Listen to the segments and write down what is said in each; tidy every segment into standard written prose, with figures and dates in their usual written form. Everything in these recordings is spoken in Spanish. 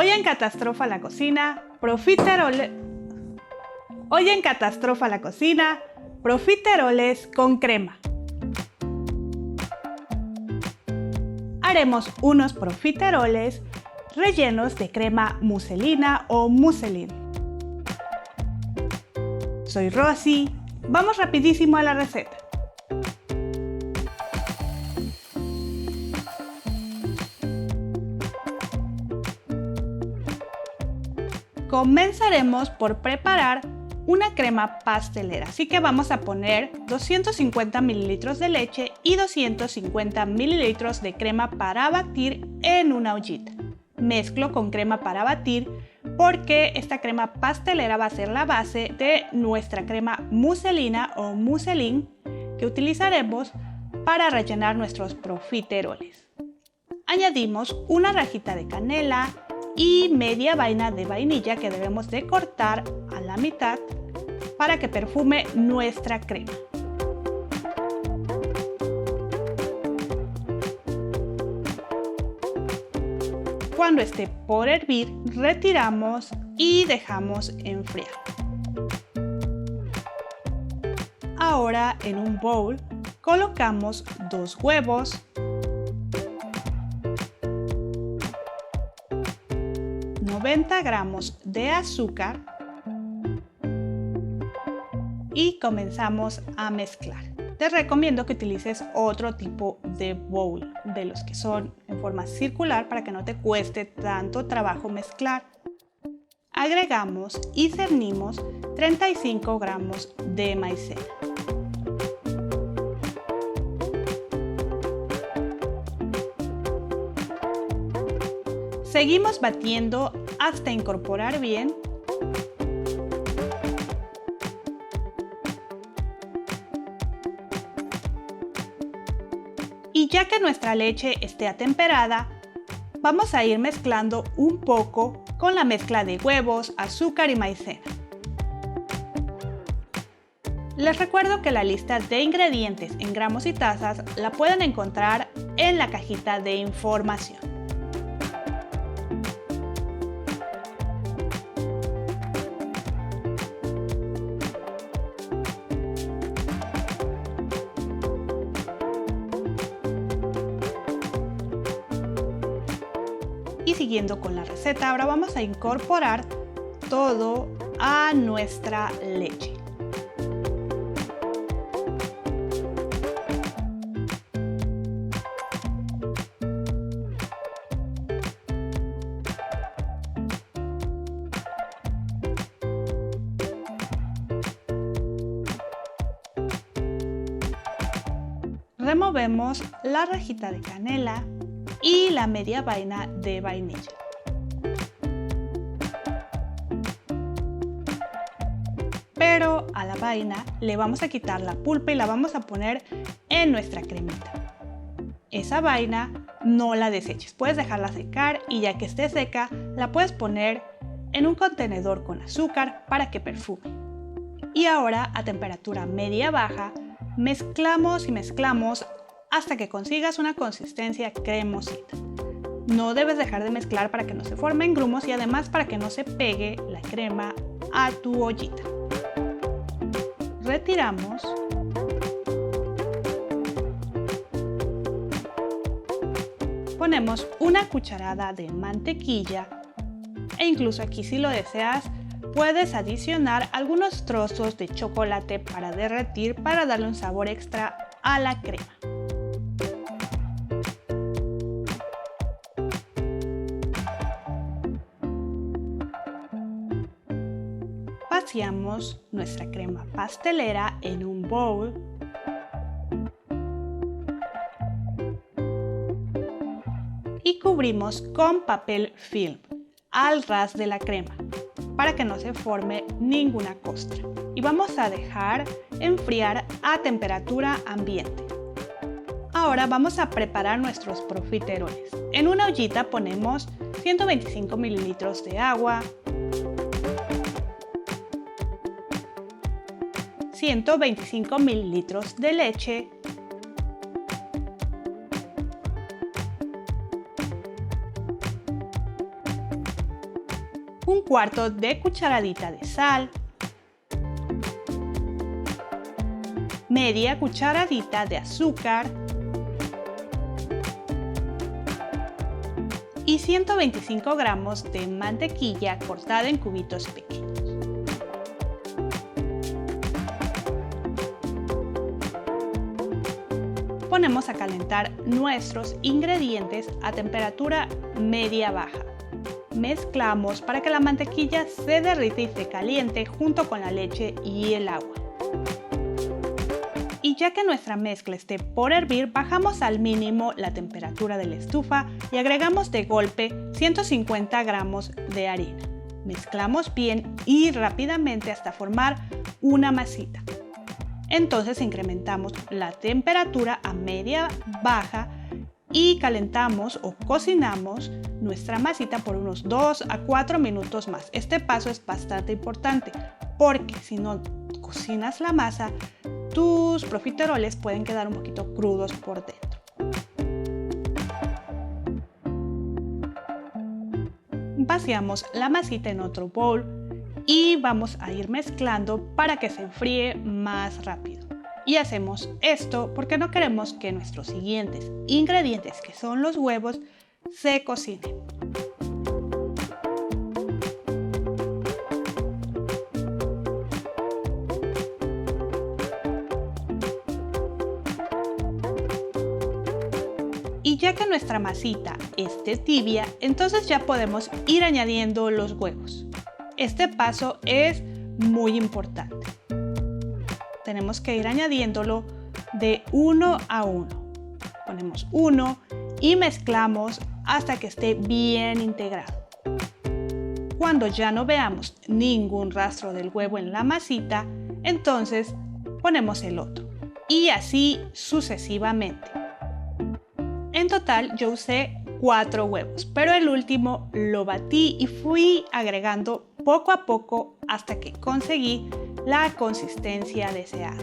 Hoy en Catastrofa la Cocina, profiteroles con crema. Haremos unos profiteroles rellenos de crema muselina o muselín. Soy Rosy, vamos rapidísimo a la receta. Comenzaremos por preparar una crema pastelera, así que vamos a poner 250 ml de leche y 250 ml de crema para batir en una ollita. Mezclo con crema para batir porque esta crema pastelera va a ser la base de nuestra crema muselina o muselín que utilizaremos para rellenar nuestros profiteroles. Añadimos una rajita de canela y media vaina de vainilla que debemos de cortar a la mitad para que perfume nuestra crema. Cuando esté por hervir, retiramos y dejamos enfriar. Ahora en un bowl colocamos 2 huevos, 90 gramos de azúcar y comenzamos a mezclar. Te recomiendo que utilices otro tipo de bowl, de los que son en forma circular para que no te cueste tanto trabajo mezclar. Agregamos y cernimos 35 gramos de maicena. Seguimos batiendo hasta incorporar bien. Y ya que nuestra leche esté atemperada, vamos a ir mezclando un poco con la mezcla de huevos, azúcar y maicena. Les recuerdo que la lista de ingredientes en gramos y tazas la pueden encontrar en la cajita de información. Y siguiendo con la receta, ahora vamos a incorporar todo a nuestra leche. Removemos la rajita de canela y la media vaina de vainilla. Pero a la vaina le vamos a quitar la pulpa y la vamos a poner en nuestra cremita. Esa vaina no la deseches, puedes dejarla secar y ya que esté seca la puedes poner en un contenedor con azúcar para que perfume. Y ahora a temperatura media baja mezclamos y mezclamos hasta que consigas una consistencia cremosita. No debes dejar de mezclar para que no se formen grumos y además para que no se pegue la crema a tu ollita. Retiramos. Ponemos una cucharada de mantequilla e incluso aquí si lo deseas puedes adicionar algunos trozos de chocolate para derretir para darle un sabor extra a la crema. Vaciamos nuestra crema pastelera en un bowl y cubrimos con papel film al ras de la crema para que no se forme ninguna costra y vamos a dejar enfriar a temperatura ambiente. Ahora vamos a preparar nuestros profiteroles. En una ollita ponemos 125 mililitros de agua, 125 mililitros de leche, 1/4 de cucharadita de sal, media cucharadita de azúcar y 125 gramos de mantequilla cortada en cubitos pequeños. Ponemos a calentar nuestros ingredientes a temperatura media-baja. Mezclamos para que la mantequilla se derrita y se caliente junto con la leche y el agua. Y ya que nuestra mezcla esté por hervir, bajamos al mínimo la temperatura de la estufa y agregamos de golpe 150 gramos de harina. Mezclamos bien y rápidamente hasta formar una masita. Entonces incrementamos la temperatura a media-baja y calentamos o cocinamos nuestra masita por unos 2 a 4 minutos más. Este paso es bastante importante porque si no cocinas la masa, tus profiteroles pueden quedar un poquito crudos por dentro. Vaciamos la masita en otro bowl y vamos a ir mezclando para que se enfríe más rápido. Y hacemos esto porque no queremos que nuestros siguientes ingredientes, que son los huevos, se cocinen. Y ya que nuestra masita esté tibia, entonces ya podemos ir añadiendo los huevos. Este paso es muy importante. Tenemos que ir añadiéndolo de uno a uno. Ponemos uno y mezclamos hasta que esté bien integrado. Cuando ya no veamos ningún rastro del huevo en la masita, entonces ponemos el otro. Y así sucesivamente. En total yo usé 4 huevos, pero el último lo batí y fui agregando poco a poco hasta que conseguí la consistencia deseada.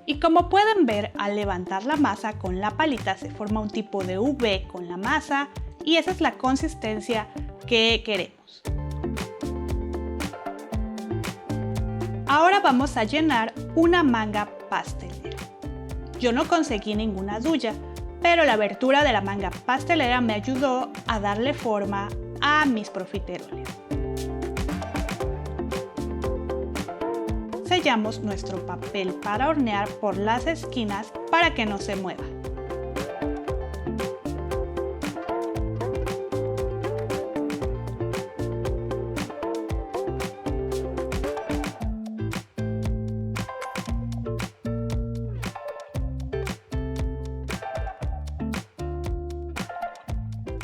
Y como pueden ver, al levantar la masa con la palita se forma un tipo de V con la masa y esa es la consistencia que queremos. Ahora vamos a llenar una manga pastelera. Yo no conseguí ninguna duya, pero la abertura de la manga pastelera me ayudó a darle forma a mis profiteroles. Sellamos nuestro papel para hornear por las esquinas para que no se mueva.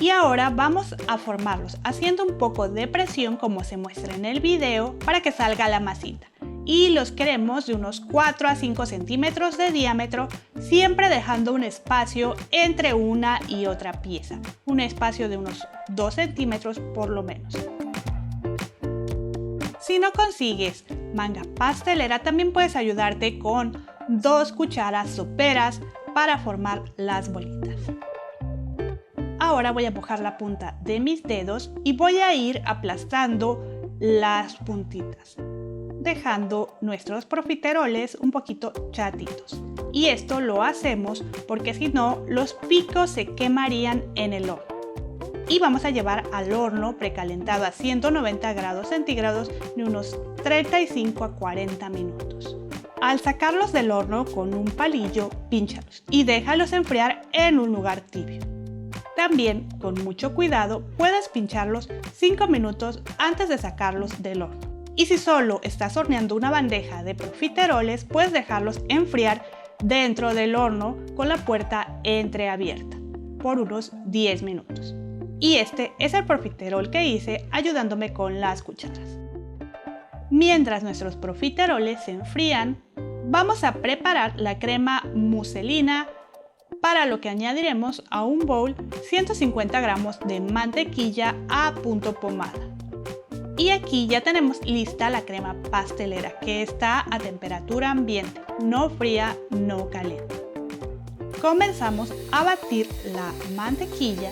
Y ahora vamos a formarlos haciendo un poco de presión como se muestra en el video para que salga la masita. Y los queremos de unos 4 a 5 centímetros de diámetro, siempre dejando un espacio entre una y otra pieza, un espacio de unos 2 centímetros por lo menos. Si no consigues manga pastelera, también puedes ayudarte con 2 cucharas soperas para formar las bolitas. Ahora voy a mojar la punta de mis dedos y voy a ir aplastando las puntitas, dejando nuestros profiteroles un poquito chatitos. Y esto lo hacemos porque si no, los picos se quemarían en el horno. Y vamos a llevar al horno precalentado a 190 grados centígrados de unos 35 a 40 minutos. Al sacarlos del horno con un palillo, pínchalos y déjalos enfriar en un lugar tibio. También, con mucho cuidado, puedes pincharlos 5 minutos antes de sacarlos del horno. Y si solo estás horneando una bandeja de profiteroles, puedes dejarlos enfriar dentro del horno con la puerta entreabierta por unos 10 minutos. Y este es el profiterol que hice ayudándome con las cucharas. Mientras nuestros profiteroles se enfrían, vamos a preparar la crema muselina para lo que añadiremos a un bowl 150 gramos de mantequilla a punto pomada. Y aquí ya tenemos lista la crema pastelera, que está a temperatura ambiente, no fría, no caliente. Comenzamos a batir la mantequilla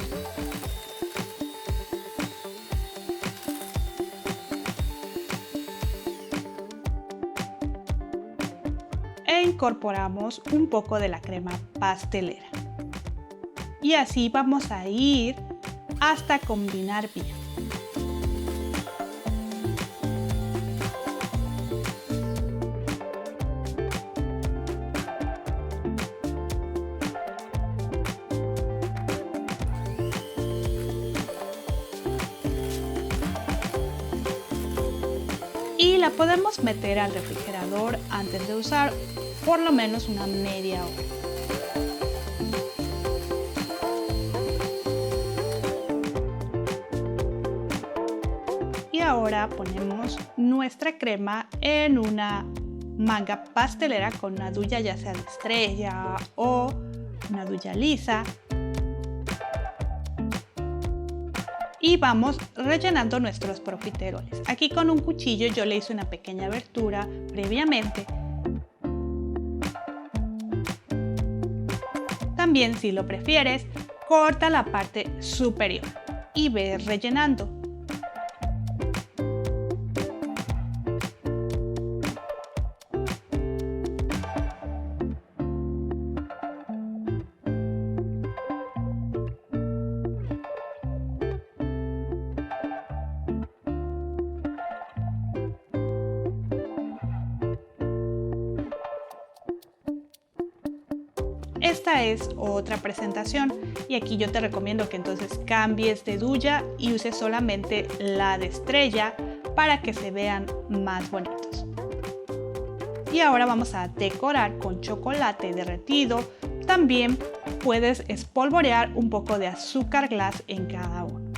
e incorporamos un poco de la crema pastelera. Y así vamos a ir hasta combinar bien. Y la podemos meter al refrigerador antes de usar por lo menos una media hora. Y ahora ponemos nuestra crema en una manga pastelera con una duya ya sea de estrella o una duya lisa. Y vamos rellenando nuestros profiteroles. Aquí con un cuchillo yo le hice una pequeña abertura previamente. También, si lo prefieres, corta la parte superior y ve rellenando. Esta es otra presentación y aquí yo te recomiendo que entonces cambies de duya y uses solamente la de estrella para que se vean más bonitos. Y ahora vamos a decorar con chocolate derretido. También puedes espolvorear un poco de azúcar glass en cada uno.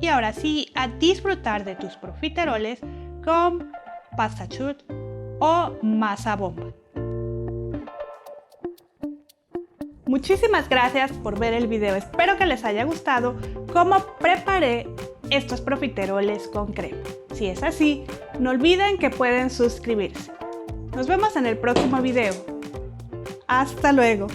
Y ahora sí, a disfrutar de tus profiteroles con pasta chut o masa bomba. Muchísimas gracias por ver el video, espero que les haya gustado cómo preparé estos profiteroles con crema. Si es así, no olviden que pueden suscribirse. Nos vemos en el próximo video. ¡Hasta luego!